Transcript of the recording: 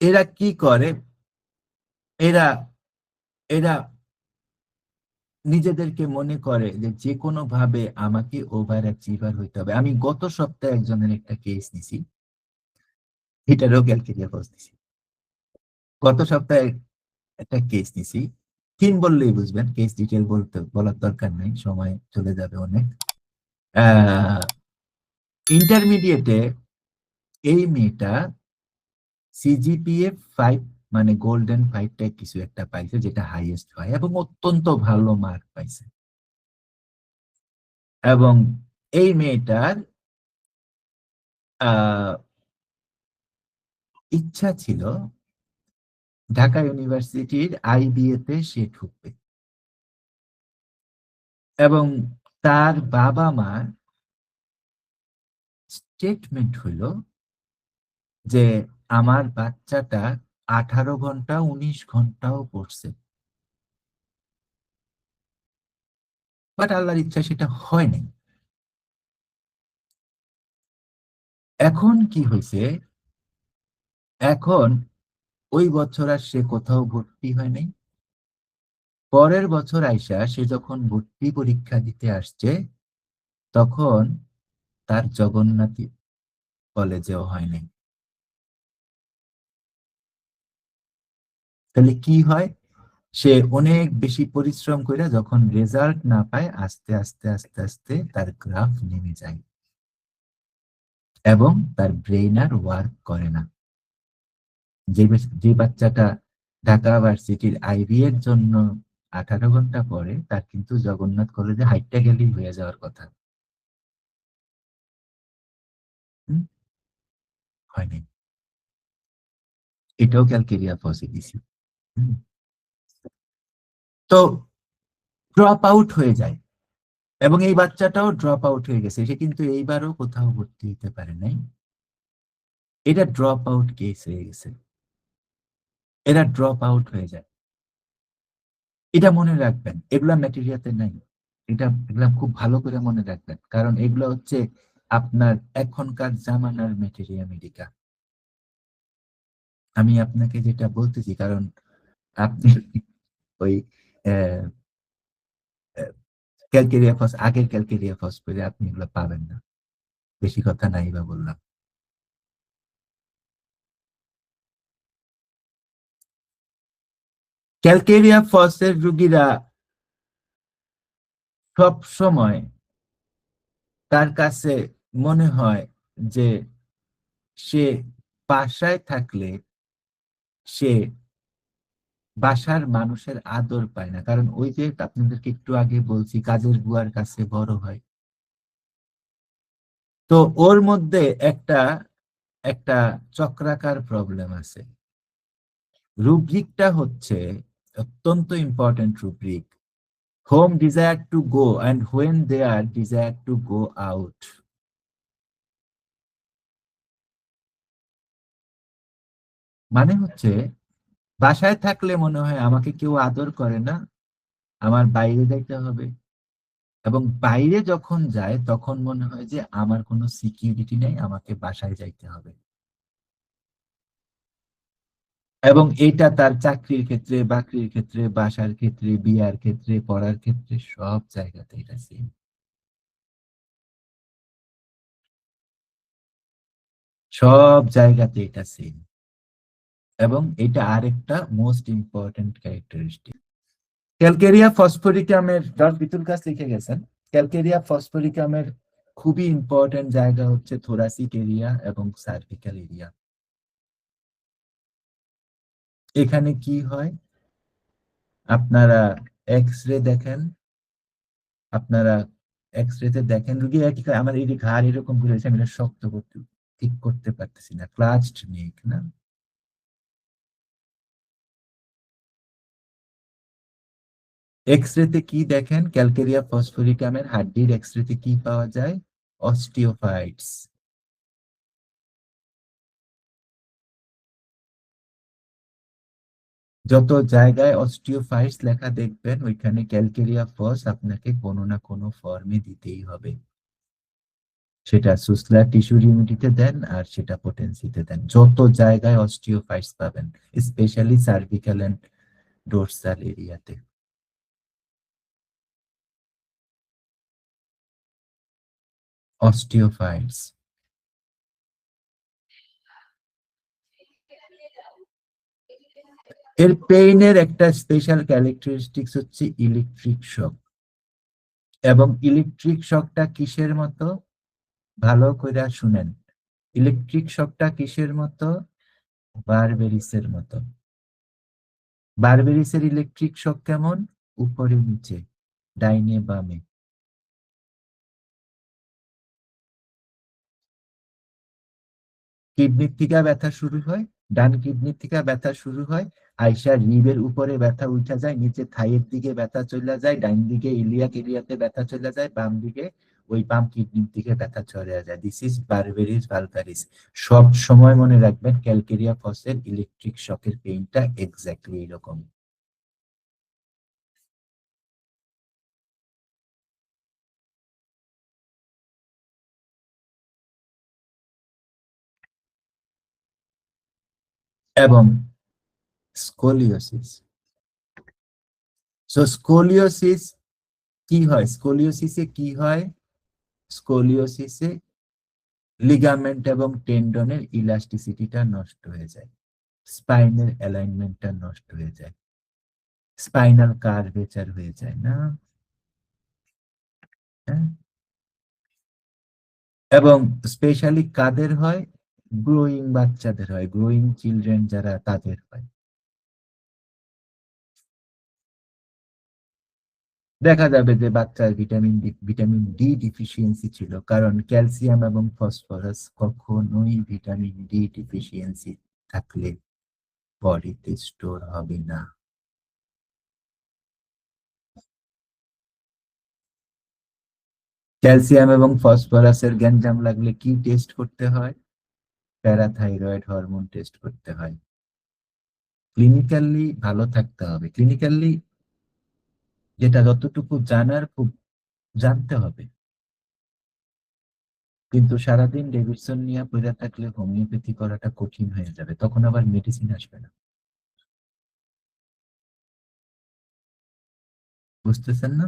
এরা কি করে, এরা এরা নিজেদেরকে মনে করে যে যে কোনো ভাবে আমাকে ওভার অ্যাচিভার হইতে হবে। আমি গত সপ্তাহে একজনের একটা কেস নিছি, এটারও ক্যালকেরিয়া ফস দিছি। গত সপ্তাহে একটা কেস নিছি, থিম বললেই বুঝবেন, কেস ডিটেল বলতে বলার দরকার নেই, সময় চলে যাবে অনেক। ইন্টারমিডিয়েটে এই মেয়েটা সিজিপিএ 5, মানে গোল্ডেন 5 টাইপ কিছু একটা পাইছে, যেটা হাইয়েস্ট হয়, এবং অত্যন্ত ভালো মার্ক পাইছে। এবং এই মেয়েটার আহ ইচ্ছা ছিল ঢাকা ইউনিভার্সিটির আইবিএ তে সে ঢুকবে, এবং তার বাবা মার স্টেটমেন্ট হইল যে আমার বাচ্চাটা 18 ঘন্টা 19 ঘন্টাও পড়ছে, বাট আল্লাহর ইচ্ছা সেটা হয় নাই। এখন কি হয়েছে, এখন ওই বছর আর সে কোথাও ভর্তি হয় নাই। পরের বছর আইসা সে যখন ভর্তি পরীক্ষা দিতে আসছে, তখন তার জগন্নাথ কলেজেও হয় নাই। তাহলে কি হয়, সে অনেক বেশি পরিশ্রম করে যখন রেজাল্ট না পায়, আস্তে আস্তে আস্তে আস্তে তার গ্রাফ নেমে যায়, এবং তার ব্রেইন আর ওয়ার্ক করে না। যে বাচ্চাটা ঢাকা ভার্সিটির আইবি এর জন্য 18 ঘন্টা পড়ে, তার কিন্তু জগন্নাথ কলেজে হাইটটা গেলেই হয়ে যাওয়ার কথা। হুম, হয়নি। এটাও ক্যালকেরিয়া পসিবিলিটি। তো ড্রপ আউট হয়ে যায়, এবং এই বাচ্চাটাও ড্রপ আউট হয়ে গেছে, সে কিন্তু এইবারও কোথাও ভর্তি হতে পারে নাই। এটা ড্রপ আউট কেস হয়ে গেছে, এরা ড্রপ আউট হয়ে যায়। এটা মনে রাখবেন, এগুলা ম্যাটেরিয়াতে নাই। এগুলা খুব ভালো করে মনে রাখবেন, কারণ এগুলো হচ্ছে আপনার এখনকার জামানার ম্যাটেরিয়া মেডিকা। আমি আপনাকে যেটা বলতেছি, কারণ আপনি ওই ক্যালকেরিয়া ফস, আগের ক্যালকেরিয়া ফস পেলে আপনি এগুলো পাবেন না। বেশি কথা নাই বা বললাম। ক্যালকেরিয়া ফসের রুগীরা সব সময়, তার কাছে মনে হয় যে সে বাসায় থাকলে সে বাসার মানুষের আদর পায় না, কারণ ওই যে আপনাদেরকে একটু আগে বলছি, কাজের বুয়ার কাছে বড় হয়। তো ওর মধ্যে একটা একটা চক্রাকার প্রবলেম আছে। রুব্রিকটা হচ্ছে অত্যন্ত important rubric, home desire to go and when they are desire to go out. মানে হচ্ছে, বাসায় থাকলে মনে হয় আমাকে কেউ আদর করে না, আমার বাইরে যাইতে হবে, এবং বাইরে যখন যায় তখন মনে হয় যে আমার কোনো সিকিউরিটি নেই, আমাকে বাসায় যাইতে হবে। এবং এটা তার চাকরির ক্ষেত্রে, বাকরির ক্ষেত্রে, বাসার ক্ষেত্রে, বিয়ার ক্ষেত্রে, পড়ার ক্ষেত্রে, সব জায়গাতে এটা সেম। সব জায়গাতে এটা সেম। এবং এটা আরেকটা মোস্ট ইম্পর্টেন্ট ক্যারেক্টারিস্টিক। ক্যালকেরিয়া ফসফরিকামের, ডক্টর বিতুল কাছ লিখে গেছেন, ক্যালকেরিয়া ফসফরিকামের খুবই ইম্পর্টেন্ট জায়গা হচ্ছে থোরাসিক এরিয়া এবং সার্ভিক্যাল এরিয়া। এখানে কি হয়, আপনারা এক্স রে দেখেন, আপনারা এক্স রেতে দেখেন রুগী একই কয়, আমার এই যে ঘাড় এরকম ঘুরেছে, আমি এটা শক্ত করতে ঠিক করতে পারতেছি না, ক্লাচড নেক না। এক্স রেতে কি দেখেন, ক্যালকেরিয়া ফসফরিকামের হাড্ডির এক্স রেতে কি পাওয়া যায়, অস্টিওফাইটস। যত জায়গায় অস্টিওফাইটস লেখা দেখবেন, ওইখানে ক্যালকেরিয়া ফস আপনাকে কোনো না কোনো ফর্মে দিতেই হবে। সেটা সুসলা টিস্যু রিউমিডিতে দেন আর সেটা পোটেন্সিতে দেন, যত জায়গায় অস্টিওফাইটস পাবেন, স্পেশালি সার্ভিক্যাল এন্ড ডোরসাল এরিয়াতে। অস্টিওফাইটস, এর পেইনের একটা স্পেশাল ক্যারেক্টারিস্টিক্স হচ্ছে ইলেকট্রিক শক। এবং ইলেকট্রিক শকটা কিসের মতো, ভালো করে শুনেন, ইলেকট্রিক শকটা কিসের মতো, বারবেরিসের মতো। বারবেরিসের ইলেকট্রিক শক কেমন, উপরে নিচে, ডাইনে বামে। কিডনির থেকে ব্যথা শুরু হয়, ডান কিডনির থেকে ব্যথা শুরু হয়, আইসা রিবের উপরে ব্যথা উঠা যায়, নিচে থাইয়ের দিকে ব্যথা চলে যায়, ডাইন দিকে ইলিয়াক এরিয়াতে ব্যথা চলে যায়, বাম দিকে ওই বাম কিডনির দিকে ব্যথা চলে যায়। This is Burberry's vulgaris. সব সময় মনে রাখবেন ক্যালকেরিয়া ফসের ইলেকট্রিক শকের পেইনটা এক্স্যাক্টলি এরকম। এবং স্কোলিওসিস, সো স্কোলিওসিস কি হয়, স্কোলিওসিসে কি হয়, স্কোলিওসিসে লিগামেন্ট এবং টেন্ডনের ইলাস্টিসিটিটা নষ্ট হয়ে যায়, স্পাইনের অ্যালাইনমেন্টটা নষ্ট হয়ে যায়, স্পাইনাল কার্ভেচার হয়ে যায় না। হ্যাঁ? এবং স্পেশালি কাদের হয়, গ্রোয়িং বাচ্চাদের হয়, গ্রোয়িং চিলড্রেন যারা তাদের হয়। দেখা যাবে যে বাচ্চার ভিটামিন ডি ডিফিসিয়েন্সি ছিল, কারণ ক্যালসিয়াম এবং ফসফরাস কখনোই ভিটামিন ডি ডিফিসিয়েন্সি থাকলে বডিতে স্টোর হবে না। ক্যালসিয়াম এবং ফসফরাসের গ্যাঞ্জাম লাগলে কি টেস্ট করতে হয়, প্যারাথাইরয়েড হরমোন টেস্ট করতে হয়। ক্লিনিক্যালি ভালো থাকতে হবে, ক্লিনিক্যালি যেটা যতটুকু জানার খুব জানতে হবে। কিন্তু সারাদিন ডেভিডসন নিয়ে পড়ে থাকলে হোমিওপ্যাথি করাটা কঠিন হয়ে যাবে, তখন আবার মেডিসিন আসবে না। বুঝতেছেন না?